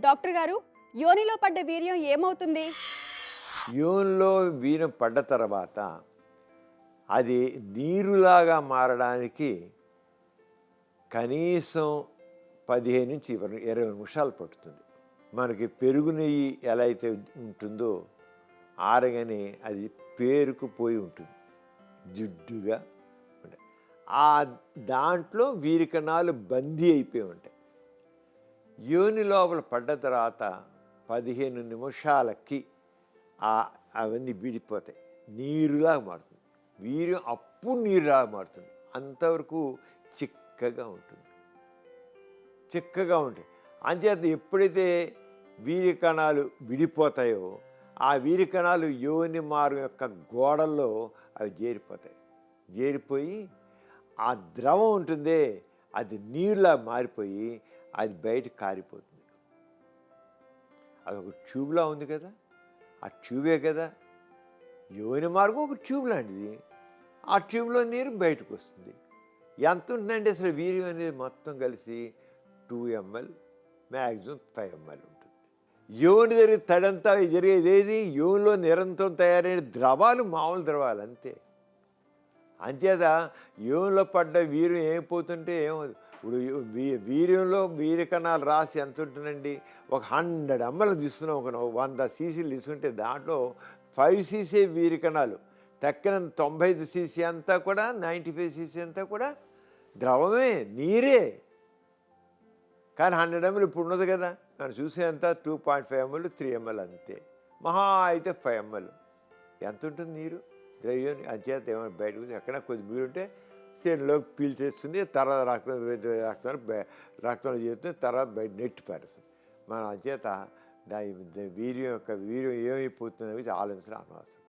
Doctor గారు, యోనిలో పడ్డ వీర్యం ఏమవుతుంది? యోనిలో వీర్యం పడ్డ తర్వాత అది నీరులాగా మారడానికి కనీసం 15 నుంచి 20 నిమిషాలు పడుతుంది. మనకి పెరుగు నెయ్యి ఎలా అయితే ఉంటుందో ఆరగానే అది పేరుకుపోయి ఉంటుంది, జిడ్డుగా ఉంటాయి. ఆ దాంట్లో వీరికణాలు బందీ అయిపోయి ఉంటాయి. యోని లోపల పడ్డ తర్వాత 15 నిమిషాలకి అవన్నీ విడిపోతాయి, నీరులాగా మారుతుంది. వీర్యం అప్పుడు నీరులాగా మారుతుంది. అంతవరకు చిక్కగా ఉంటుంది, చిక్కగా ఉంటాయి. అంచేత ఎప్పుడైతే వీర్యకణాలు విడిపోతాయో ఆ వీర్యకణాలు యోని మార్గం యొక్క గోడల్లో అవి చేరిపోతాయి. చేరిపోయి ఆ ద్రవం ఉంటుందే అది నీరులా మారిపోయి అది బయట కారిపోతుంది. అదొక ట్యూబ్లా ఉంది కదా, ఆ ట్యూబే కదా యోని మార్గం, ఒక ట్యూబ్ లాంటిది. ఆ ట్యూబ్లో నీరు బయటకు వస్తుంది. ఎంత ఉంటుందండి అసలు వీర్యం అనేది మొత్తం కలిసి 2 ml, మ్యాక్సిమం 5 ml ఉంటుంది. యోని జరిగే తడంతా జరిగేది ఏది? యోనిలో నిరంతరం తయారైన ద్రవాలు, మామూలు ద్రవాలు అంతే. అంచేత యోనిలో పడ్డ వీర్యం ఏమైపోతుంటే ఏమవుతుంది? ఇప్పుడు వీర్యంలో వీర్యకణాలు రాసి ఎంత ఉంటుందండి? ఒక 100 ml తీసుకున్నాం, ఒక 100 cc తీసుకుంటే దాంట్లో 5 cc వీర్యకణాలు, తక్కిన 95 cc అంతా కూడా, 95 cc అంతా కూడా ద్రవమే, నీరే. కానీ 100 ml ఇప్పుడు ఉన్నది కదా, మనం చూసేంత 2.5 ml, 3 ml అంతే. మహా అయితే 5 ml. ఎంత ఉంటుంది నీరు ద్రవ్యం? అంచేత ఏమైనా బయటకు ఎక్కడ కొద్ది నీరు ఉంటే శరీరంలోకి పీల్చేస్తుంది, తర్వాత రక్తంలో చేరుతుంది, తర్వాత బయట నెట్టి పారేస్తుంది. మనం అంచేత వీర్యం ఏమైపోతుంది అనేది ఆలోచించడం అనవసరం.